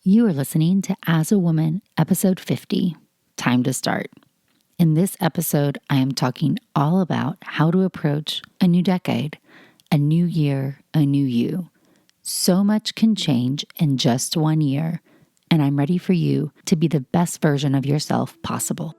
You are listening to As a Woman, episode 50, Time to Start. In this episode, I am talking all about how to approach a new decade, a new year, a new you. So much can change in just 1 year, and I'm ready for you to be the best version of yourself possible.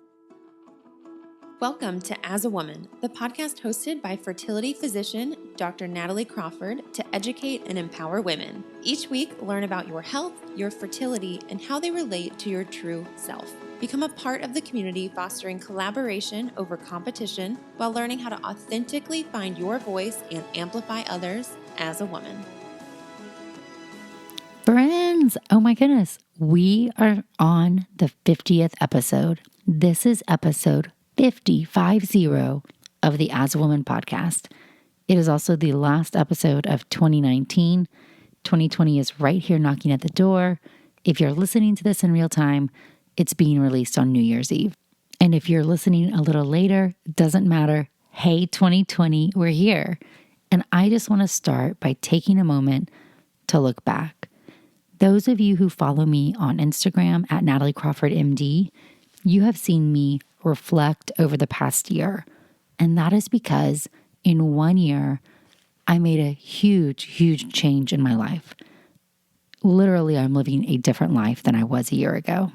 Welcome to As a Woman, the podcast hosted by fertility physician Dr. Natalie Crawford to educate and empower women. Each week, learn about your health, your fertility, and how they relate to your true self. Become a part of the community fostering collaboration over competition while learning how to authentically find your voice and amplify others as a woman. Friends, oh my goodness, we are on the 50th episode. This is episode 50 of the As a Woman podcast. It is also the last episode of 2019. 2020 is right here knocking at the door. If you're listening to this in real time, it's being released on New Year's Eve. And if you're listening a little later, it doesn't matter. Hey, 2020, we're here. And I just want to start by taking a moment to look back. Those of you who follow me on Instagram at nataliecrawfordmd, you have seen me reflect over the past year. And that is because in 1 year, I made a huge change in my life. Literally, I'm living a different life than I was a year ago.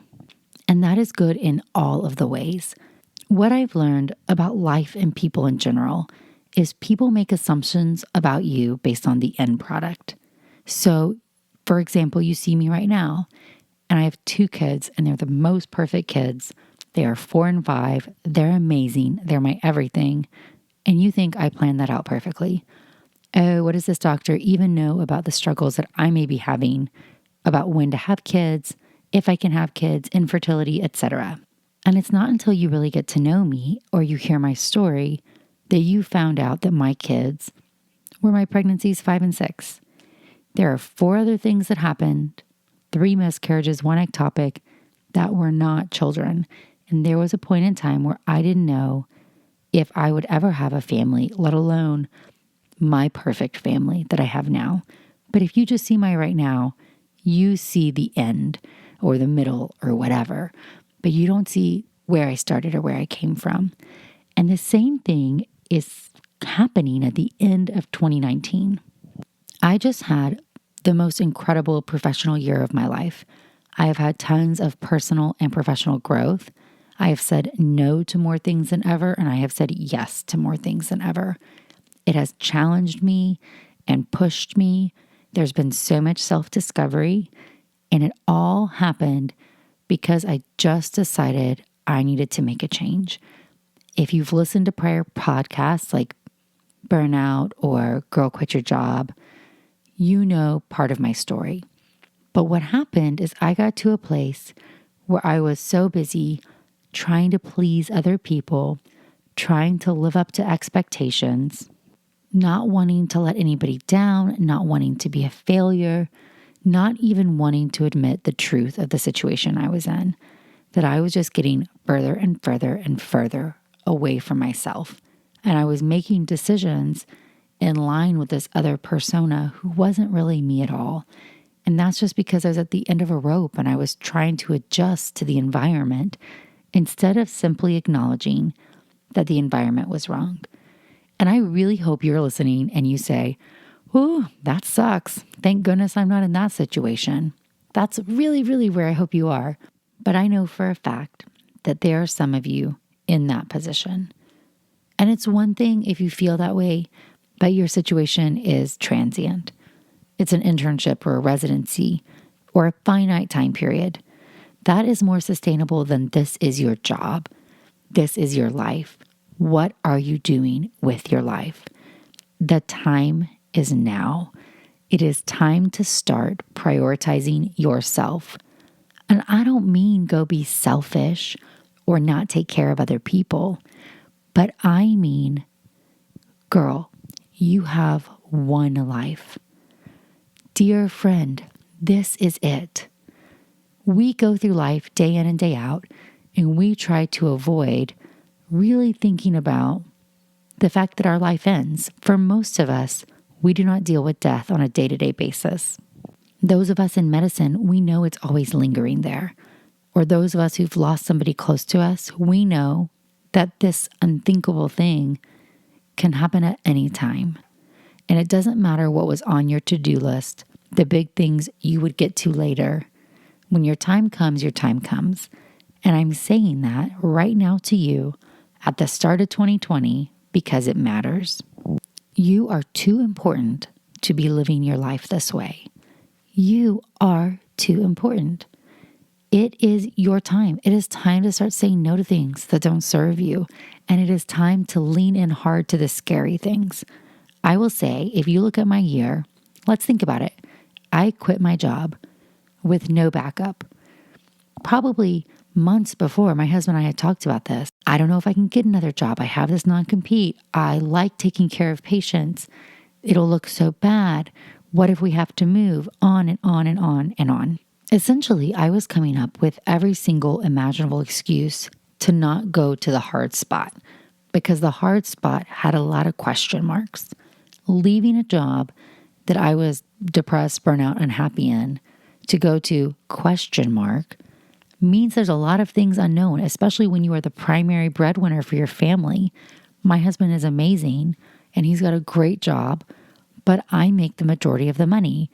And that is good in all of the ways. What I've learned about life and people in general is people make assumptions about you based on the end product. So, for example, you see me right now, and I have 2 kids, and they're the most perfect kids. They are 4 and 5. They're amazing. They're my everything. And you think I planned that out perfectly. Oh, what does this doctor even know about the struggles that I may be having, about when to have kids, if I can have kids, infertility, etc. And it's not until you really get to know me or you hear my story that you found out that my kids were my pregnancies 5 and 6. There are 4 other things that happened, 3 miscarriages, 1 ectopic, that were not children. And there was a point in time where I didn't know if I would ever have a family, let alone my perfect family that I have now. But if you just see my right now, you see the end or the middle or whatever, but you don't see where I started or where I came from. And the same thing is happening at the end of 2019. I just had the most incredible professional year of my life. I have had tons of personal and professional growth. I have said no to more things than ever, and I have said yes to more things than ever. It has challenged me and pushed me. There's been so much self-discovery, and it all happened because I just decided I needed to make a change. If you've listened to prior podcasts like Burnout or Girl Quit Your Job, you know part of my story. But what happened is I got to a place where I was so busy trying to please other people, trying to live up to expectations, not wanting to let anybody down, not wanting to be a failure, not even wanting to admit the truth of the situation I was in, that I was just getting further and further and further away from myself. And I was making decisions in line with this other persona who wasn't really me at all. And that's just because I was at the end of a rope and I was trying to adjust to the environment instead of simply acknowledging that the environment was wrong. And I really hope you're listening and you say, "Ooh, that sucks. Thank goodness I'm not in that situation." That's really where I hope you are. But I know for a fact that there are some of you in that position. And it's one thing if you feel that way, but your situation is transient. It's an internship or a residency or a finite time period. That is more sustainable than this is your job. This is your life. What are you doing with your life? The time is now. It is time to start prioritizing yourself. And I don't mean go be selfish or not take care of other people, but I mean, girl, you have one life. Dear friend, this is it. We go through life day in and day out, and we try to avoid really thinking about the fact that our life ends. For most of us, we do not deal with death on a day-to-day basis. Those of us in medicine, we know it's always lingering there. Or those of us who've lost somebody close to us, we know that this unthinkable thing can happen at any time. And it doesn't matter what was on your to-do list, the big things you would get to later. When your time comes, your time comes. And I'm saying that right now to you at the start of 2020 because it matters. You are too important to be living your life this way. You are too important. It is your time. It is time to start saying no to things that don't serve you. And it is time to lean in hard to the scary things. I will say, if you look at my year, let's think about it. I quit my job with no backup. Probably months before, my husband and I had talked about this. I don't know if I can get another job. I have this non-compete. I like taking care of patients. It'll look so bad. What if we have to move? On and on and on and on. Essentially, I was coming up with every single imaginable excuse to not go to the hard spot because the hard spot had a lot of question marks. Leaving a job that I was depressed, burnout, unhappy in to go to question mark means there's a lot of things unknown, especially when you are the primary breadwinner for your family. My husband is amazing and he's got a great job, but I make the majority of the money.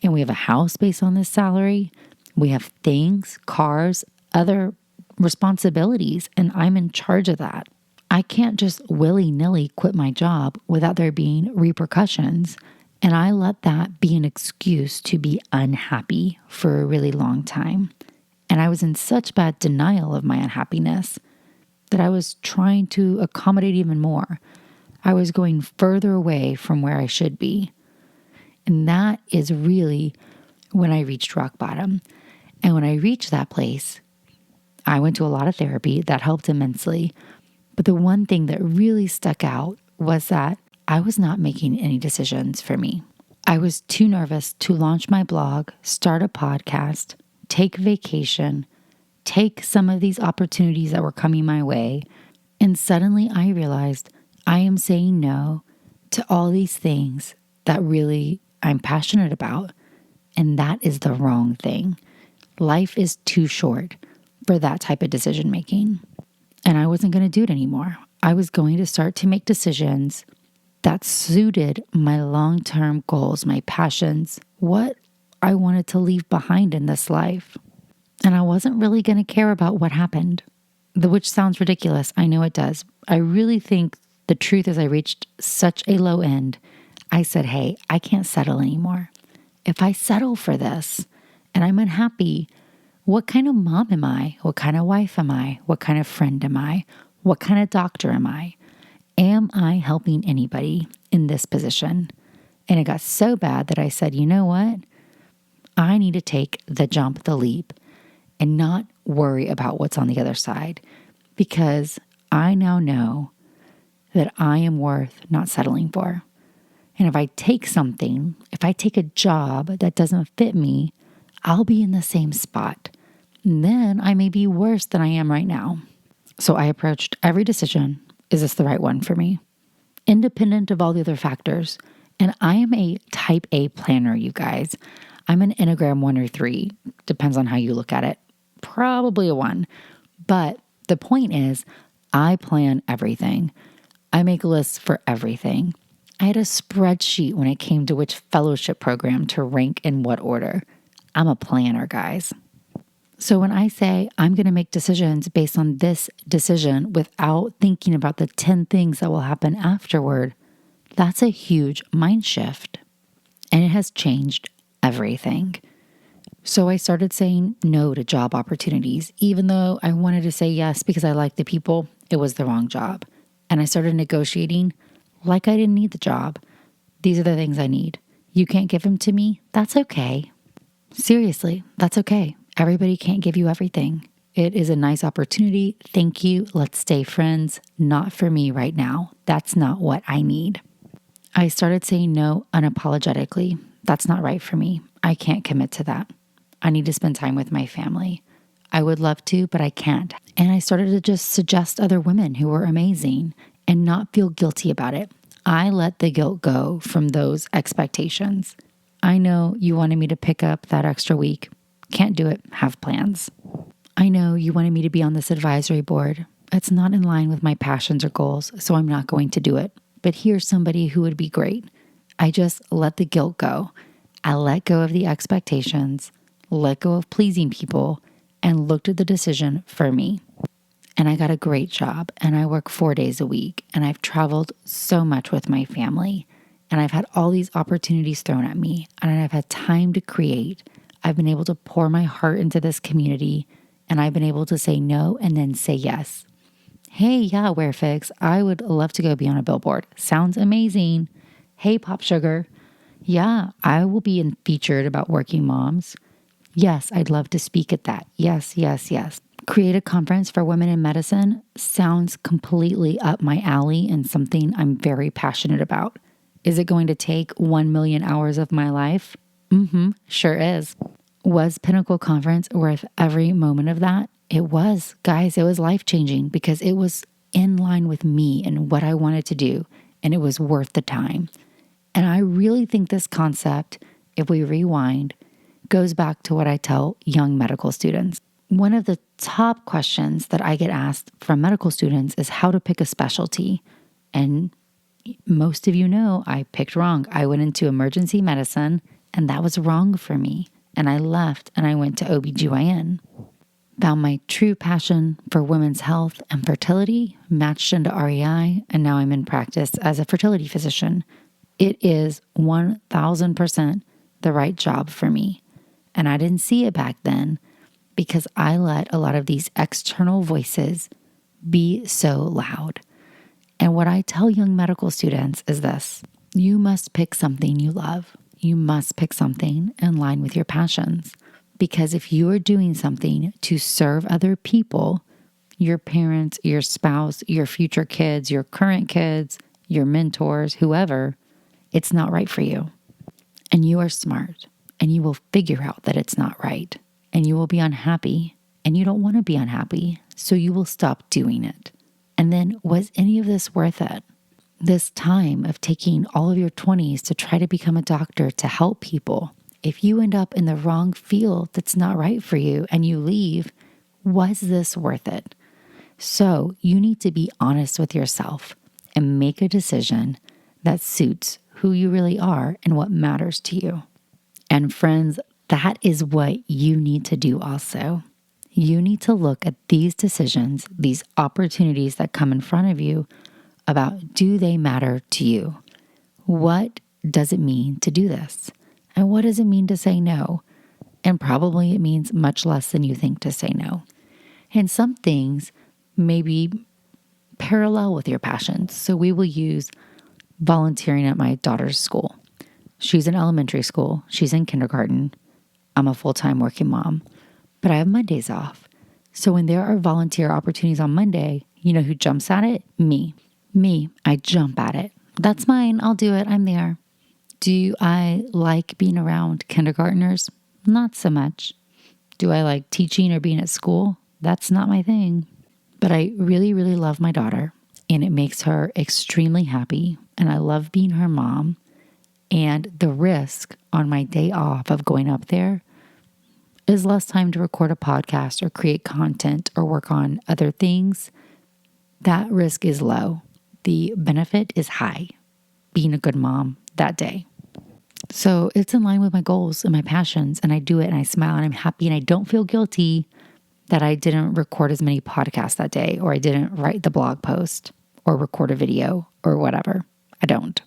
And we have a house based on this salary. We have things, cars, other responsibilities, and I'm in charge of that. I can't just willy-nilly quit my job without there being repercussions. And I let that be an excuse to be unhappy for a really long time. And I was in such bad denial of my unhappiness that I was trying to accommodate even more. I was going further away from where I should be. And that is really when I reached rock bottom. And when I reached that place, I went to a lot of therapy that helped immensely. But the one thing that really stuck out was that I was not making any decisions for me. I was too nervous to launch my blog, start a podcast, take vacation, take some of these opportunities that were coming my way. And suddenly I realized I am saying no to all these things that really I'm passionate about. And that is the wrong thing. Life is too short for that type of decision making. And I wasn't going to do it anymore. I was going to start to make decisions that suited my long-term goals, my passions, what I wanted to leave behind in this life. And I wasn't really going to care about what happened, which sounds ridiculous. I know it does. I really think the truth is I reached such a low end. I said, hey, I can't settle anymore. If I settle for this and I'm unhappy, what kind of mom am I? What kind of wife am I? What kind of friend am I? What kind of doctor am I? Am I helping anybody in this position? And it got so bad that I said, you know what? I need to take the jump, the leap, and not worry about what's on the other side, because I now know that I am worth not settling for. And if I take something, if I take a job that doesn't fit me, I'll be in the same spot. And then I may be worse than I am right now. So I approached every decision. Is this the right one for me? Independent of all the other factors. And I am a type A planner, you guys. I'm an Enneagram 1 or 3. Depends on how you look at it. Probably a 1. But the point is, I plan everything. I make lists for everything. I had a spreadsheet when it came to which fellowship program to rank in what order. I'm a planner, guys. So when I say I'm going to make decisions based on this decision without thinking about the 10 things that will happen afterward, that's a huge mind shift. And it has changed everything. So I started saying no to job opportunities. Even though I wanted to say yes because I liked the people, it was the wrong job. And I started negotiating like I didn't need the job. These are the things I need. You can't give them to me? That's okay. Seriously, that's okay. Everybody can't give you everything. It is a nice opportunity. Thank you. Let's stay friends. Not for me right now. That's not what I need. I started saying no unapologetically. That's not right for me. I can't commit to that. I need to spend time with my family. I would love to, but I can't. And I started to just suggest other women who were amazing and not feel guilty about it. I let the guilt go from those expectations. I know you wanted me to pick up that extra week. Can't do it. Have plans. I know you wanted me to be on this advisory board. It's not in line with my passions or goals, so I'm not going to do it. But here's somebody who would be great. I just let the guilt go. I let go of the expectations, let go of pleasing people, and looked at the decision for me. And I got a great job, and I work 4 days a week, and I've traveled so much with my family, and I've had all these opportunities thrown at me, and I've had time to create. I've been able to pour my heart into this community, and I've been able to say no and then say yes. Hey, yeah, Wearfix, I would love to go be on a billboard. Sounds amazing. Hey, Pop Sugar. Yeah, I will be featured about working moms. Yes, I'd love to speak at that. Yes, yes, yes. Create a conference for women in medicine sounds completely up my alley and something I'm very passionate about. Is it going to take 1 million hours of my life? Sure is. Was Pinnacle Conference worth every moment of that? It was, guys. It was life-changing because it was in line with me and what I wanted to do, and it was worth the time. And I really think this concept, if we rewind, goes back to what I tell young medical students. One of the top questions that I get asked from medical students is how to pick a specialty. And most of you know I picked wrong. I went into emergency medicine, and that was wrong for me. And I left and I went to OBGYN. Found my true passion for women's health and fertility, matched into REI, and now I'm in practice as a fertility physician. It is 1000% the right job for me. And I didn't see it back then because I let a lot of these external voices be so loud. And what I tell young medical students is this: you must pick something you love. You must pick something in line with your passions. Because if you are doing something to serve other people, your parents, your spouse, your future kids, your current kids, your mentors, whoever, it's not right for you. And you are smart, and you will figure out that it's not right, and you will be unhappy, and you don't want to be unhappy, so you will stop doing it. And then, was any of this worth it? This time of taking all of your 20s to try to become a doctor to help people, if you end up in the wrong field that's not right for you and you leave, was this worth it? So you need to be honest with yourself and make a decision that suits who you really are and what matters to you. And friends, that is what you need to do also. You need to look at these decisions, these opportunities that come in front of you about, do they matter to you? What does it mean to do this? And what does it mean to say no? And probably it means much less than you think to say no. And some things may be parallel with your passions. So we will use volunteering at my daughter's school. She's in elementary school. She's in kindergarten. I'm a full-time working mom, but I have Mondays off. So when there are volunteer opportunities on Monday, you know who jumps at it? Me, I jump at it. That's mine. I'll do it. I'm there. Do I like being around kindergartners? Not so much. Do I like teaching or being at school? That's not my thing. But I really, really love my daughter, and it makes her extremely happy. And I love being her mom. And the risk on my day off of going up there is less time to record a podcast or create content or work on other things. That risk is low. The benefit is high, being a good mom that day. So it's in line with my goals and my passions, and I do it and I smile and I'm happy and I don't feel guilty that I didn't record as many podcasts that day, or I didn't write the blog post or record a video or whatever. I don't.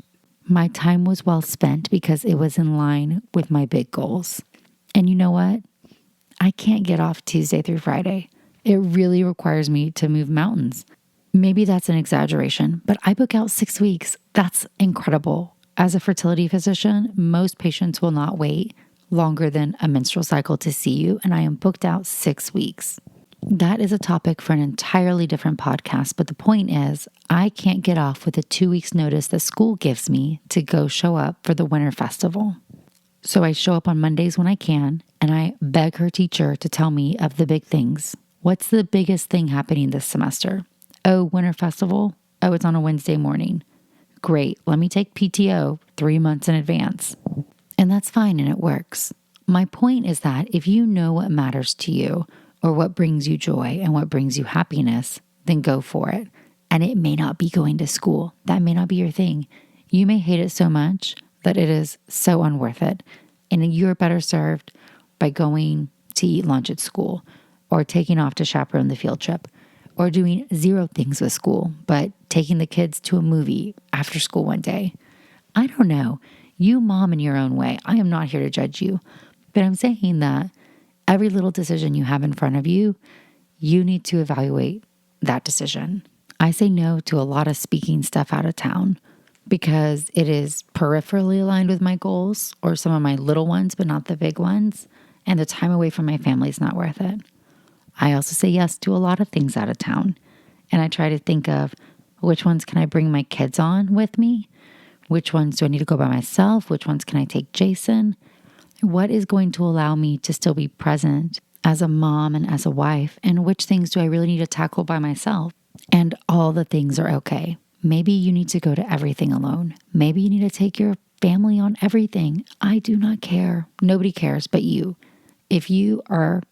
My time was well spent because it was in line with my big goals. And you know what? I can't get off Tuesday through Friday. It really requires me to move mountains. Maybe that's an exaggeration, but I book out 6 weeks. That's incredible. As a fertility physician, most patients will not wait longer than a menstrual cycle to see you, and I am booked out 6 weeks. That is a topic for an entirely different podcast, but the point is, I can't get off with the 2 weeks notice that school gives me to go show up for the winter festival. So I show up on Mondays when I can, and I beg her teacher to tell me of the big things. What's the biggest thing happening this semester? Oh, winter festival? Oh, it's on a Wednesday morning. Great, let me take PTO 3 months in advance. And that's fine and it works. My point is that if you know what matters to you or what brings you joy and what brings you happiness, then go for it. And it may not be going to school. That may not be your thing. You may hate it so much that it is so unworth it. And you're better served by going to eat lunch at school or taking off to chaperone the field trip or doing 0 things with school, but taking the kids to a movie after school one day. I don't know. You mom in your own way. I am not here to judge you, but I'm saying that every little decision you have in front of you, you need to evaluate that decision. I say no to a lot of speaking stuff out of town because it is peripherally aligned with my goals or some of my little ones, but not the big ones. And the time away from my family is not worth it. I also say yes to a lot of things out of town. And I try to think of which ones can I bring my kids on with me? Which ones do I need to go by myself? Which ones can I take Jason? What is going to allow me to still be present as a mom and as a wife? And which things do I really need to tackle by myself? And all the things are okay. Maybe you need to go to everything alone. Maybe you need to take your family on everything. I do not care. Nobody cares but you. If you are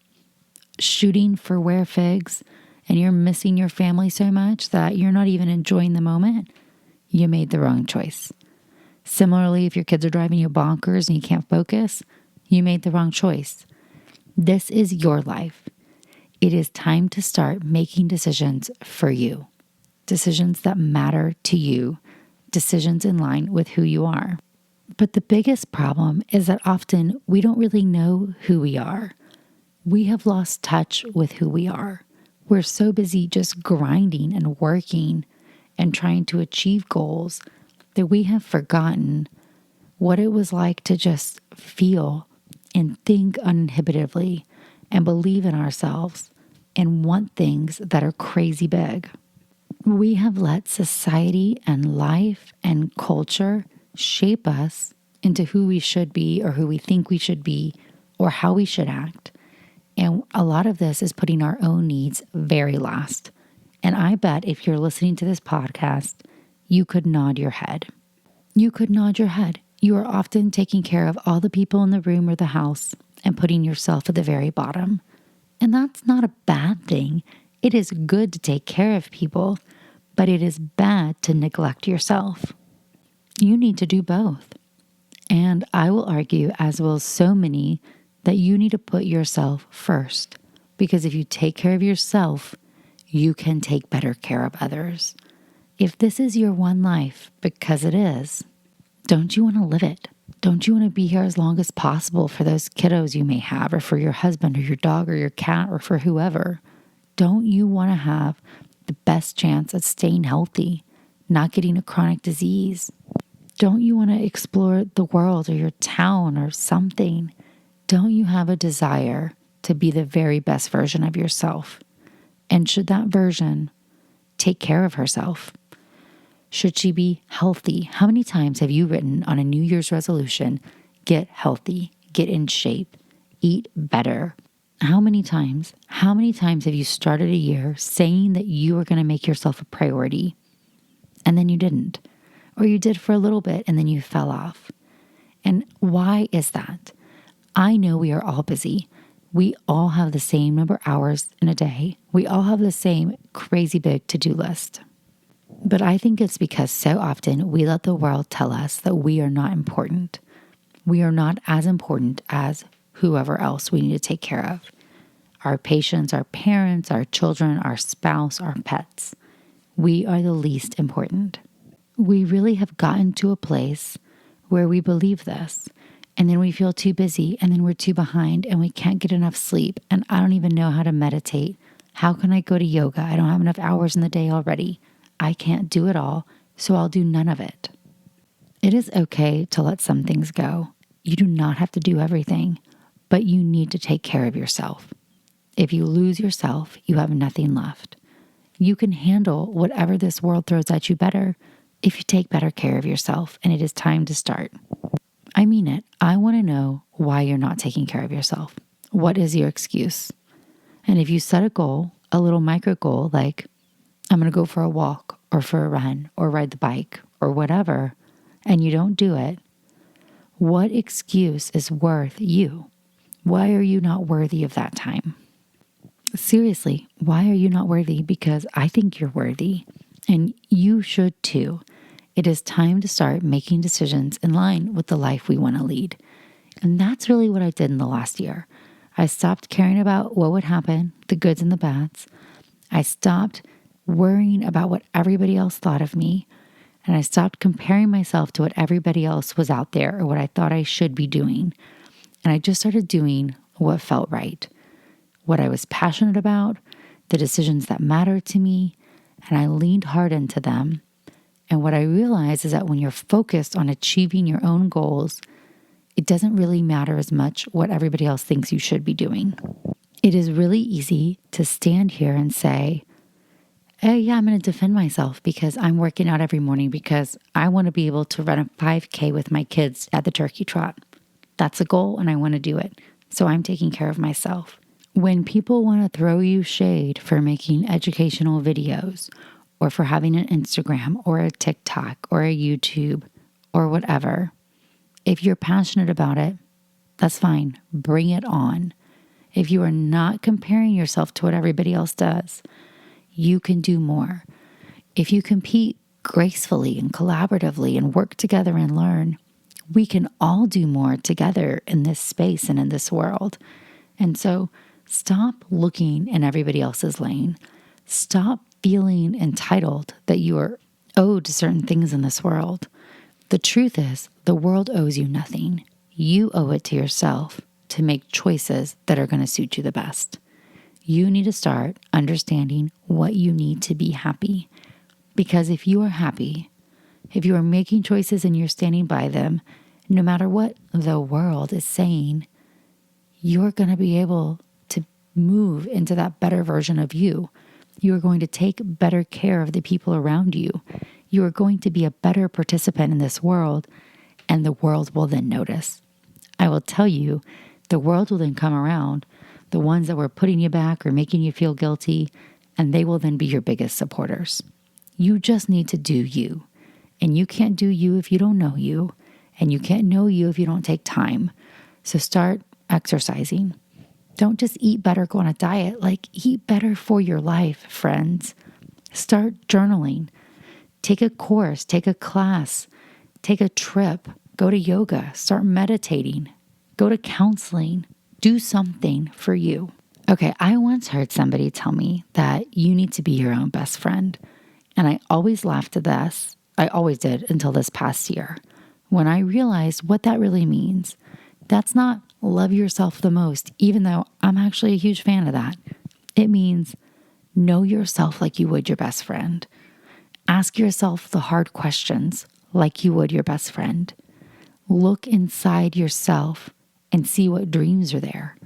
shooting for wear figs and you're missing your family so much that you're not even enjoying the moment, you made the wrong choice. Similarly, if your kids are driving you bonkers and you can't focus, you made the wrong choice. This is your life. It is time to start making decisions for you. Decisions that matter to you. Decisions in line with who you are. But the biggest problem is that often we don't really know who we are. We have lost touch with who we are. We're so busy just grinding and working and trying to achieve goals that we have forgotten what it was like to just feel and think uninhibitedly and believe in ourselves and want things that are crazy big. We have let society and life and culture shape us into who we should be or who we think we should be or how we should act. And a lot of this is putting our own needs very last. And I bet if you're listening to this podcast, you could nod your head. You could nod your head. You are often taking care of all the people in the room or the house and putting yourself at the very bottom. And that's not a bad thing. It is good to take care of people, but it is bad to neglect yourself. You need to do both. And I will argue, as will so many, that you need to put yourself first. Because if you take care of yourself, you can take better care of others. If this is your one life, because it is, don't you want to live it? Don't you want to be here as long as possible for those kiddos you may have, or for your husband or your dog or your cat or for whoever? Don't you want to have the best chance at staying healthy, not getting a chronic disease? Don't you want to explore the world or your town or something? Don't you have a desire to be the very best version of yourself? And should that version take care of herself? Should she be healthy? How many times have you written on a New Year's resolution, get healthy, get in shape, eat better? How many times have you started a year saying that you were going to make yourself a priority and then you didn't? Or you did for a little bit and then you fell off? And why is that? I know we are all busy. We all have the same number of hours in a day. We all have the same crazy big to-do list. But I think it's because so often we let the world tell us that we are not important. We are not as important as whoever else we need to take care of. Our patients, our parents, our children, our spouse, our pets. We are the least important. We really have gotten to a place where we believe this. And then we feel too busy, and then we're too behind, and we can't get enough sleep, and I don't even know how to meditate. How can I go to yoga? I don't have enough hours in the day already. I can't do it all, so I'll do none of it. It is okay to let some things go. You do not have to do everything, but you need to take care of yourself. If you lose yourself, you have nothing left. You can handle whatever this world throws at you better if you take better care of yourself, and it is time to start. I mean it. I want to know why you're not taking care of yourself. What is your excuse? And if you set a goal, a little micro goal, like I'm going to go for a walk or for a run or ride the bike or whatever, and you don't do it, What excuse is worth you? Why are you not worthy of that time? Seriously, why are you not worthy? Because I think you're worthy, and you should too. It is time to start making decisions in line with the life we want to lead. And that's really what I did in the last year. I stopped caring about what would happen, the goods and the bads. I stopped worrying about what everybody else thought of me. And I stopped comparing myself to what everybody else was out there or what I thought I should be doing. And I just started doing what felt right, what I was passionate about, the decisions that mattered to me, and I leaned hard into them. And what I realized is that when you're focused on achieving your own goals, it doesn't really matter as much what everybody else thinks you should be doing. It is really easy to stand here and say, hey, yeah, I'm going to defend myself because I'm working out every morning because I want to be able to run a 5K with my kids at the turkey trot. That's a goal and I want to do it. So I'm taking care of myself. When people want to throw you shade for making educational videos or for having an Instagram or a TikTok or a YouTube or whatever, if you're passionate about it, that's fine. Bring it on. If you are not comparing yourself to what everybody else does, you can do more. If you compete gracefully and collaboratively and work together and learn, we can all do more together in this space and in this world. And so stop looking in everybody else's lane. Stop feeling entitled that you are owed certain things in this world. The truth is, the world owes you nothing. You owe it to yourself to make choices that are going to suit you the best. You need to start understanding what you need to be happy. Because if you are happy, if you are making choices and you're standing by them, no matter what the world is saying, you're going to be able to move into that better version of you. You are going to take better care of the people around you. You are going to be a better participant in this world, and the world will then notice. I will tell you, the world will then come around, the ones that were putting you back or making you feel guilty, and they will then be your biggest supporters. You just need to do you. And you can't do you if you don't know you. And you can't know you if you don't take time. So start exercising. Don't just eat better, go on a diet. Like, eat better for your life, friends. Start journaling. Take a course, take a class, take a trip, go to yoga, start meditating, go to counseling, do something for you. Okay, I once heard somebody tell me that you need to be your own best friend. And I always laughed at this. I always did until this past year, when I realized what that really means. That's not love yourself the most, even though I'm actually a huge fan of that. It means know yourself like you would your best friend. Ask yourself the hard questions like you would your best friend. Look inside yourself and see what dreams are there,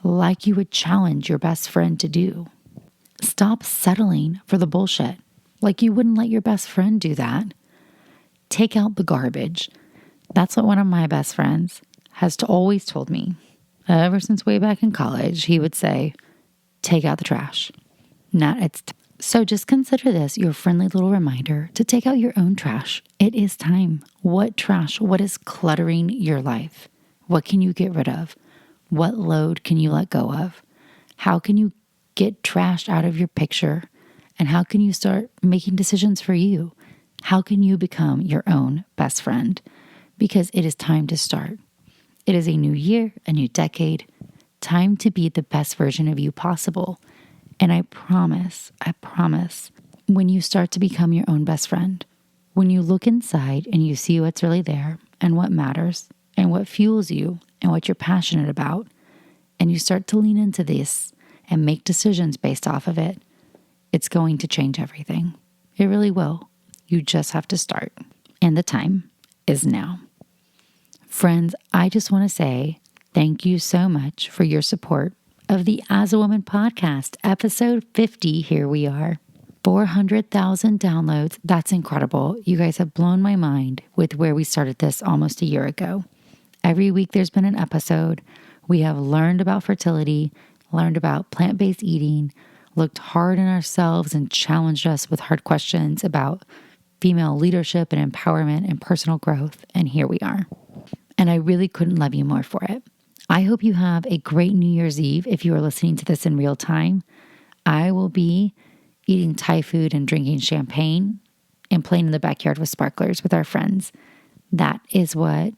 like you would challenge your best friend to do. Stop settling for the bullshit, like you wouldn't let your best friend do that. Take out the garbage. That's what one of my best friends has always told me. Ever since way back in college, he would say, take out the trash. So just consider this your friendly little reminder to take out your own trash. It is time. What trash? What is cluttering your life? What can you get rid of? What load can you let go of? How can you get trash out of your picture? And how can you start making decisions for you? How can you become your own best friend? Because it is time to start. It is a new year, a new decade, time to be the best version of you possible. And I promise, when you start to become your own best friend, when you look inside and you see what's really there and what matters and what fuels you and what you're passionate about, and you start to lean into this and make decisions based off of it, it's going to change everything. It really will. You just have to start. And the time is now. Friends, I just want to say thank you so much for your support of the As a Woman podcast, episode 50. Here we are. 400,000 downloads. That's incredible. You guys have blown my mind with where we started this almost a year ago. Every week there's been an episode. We have learned about fertility, learned about plant-based eating, looked hard in ourselves and challenged us with hard questions about female leadership and empowerment and personal growth. And here we are. And I really couldn't love you more for it. I hope you have a great New Year's Eve if you are listening to this in real time. I will be eating Thai food and drinking champagne and playing in the backyard with sparklers with our friends. That is what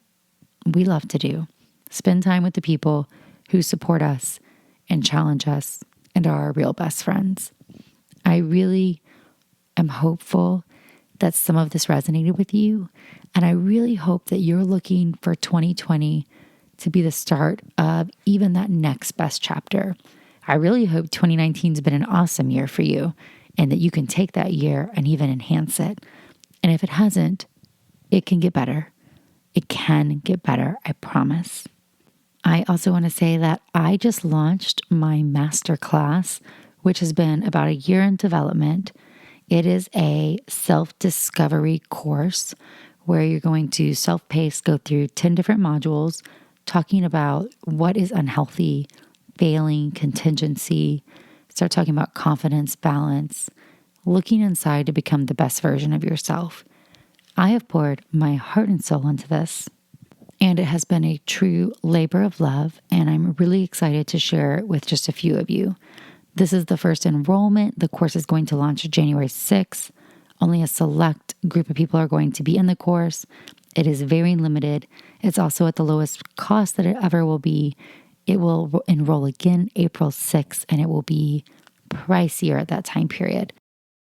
we love to do. Spend time with the people who support us and challenge us and are our real best friends. I really am hopeful that some of this resonated with you. And I really hope that you're looking for 2020 to be the start of even that next best chapter. I really hope 2019 has been an awesome year for you and that you can take that year and even enhance it. And if it hasn't, it can get better. It can get better, I promise. I also want to say that I just launched my masterclass, which has been about a year in development. It is a self-discovery course where you're going to self-paced go through 10 different modules talking about what is unhealthy, failing, contingency, start talking about confidence, balance, looking inside to become the best version of yourself. I have poured my heart and soul into this, and it has been a true labor of love, and I'm really excited to share it with just a few of you. This is the first enrollment. The course is going to launch January 6th. Only a select group of people are going to be in the course. It is very limited. It's also at the lowest cost that it ever will be. It will enroll again April 6th, and it will be pricier at that time period.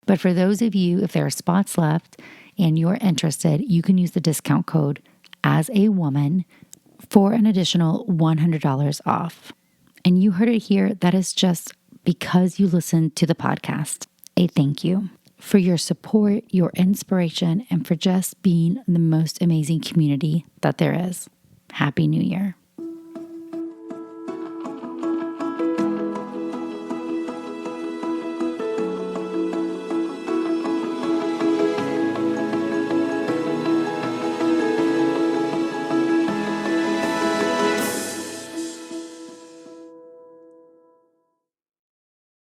But for those of you, if there are spots left and you're interested, you can use the discount code as a woman for an additional $100 off. And you heard it here. That is just because you listened to the podcast. A thank you for your support, your inspiration, and for just being the most amazing community that there is. Happy New Year.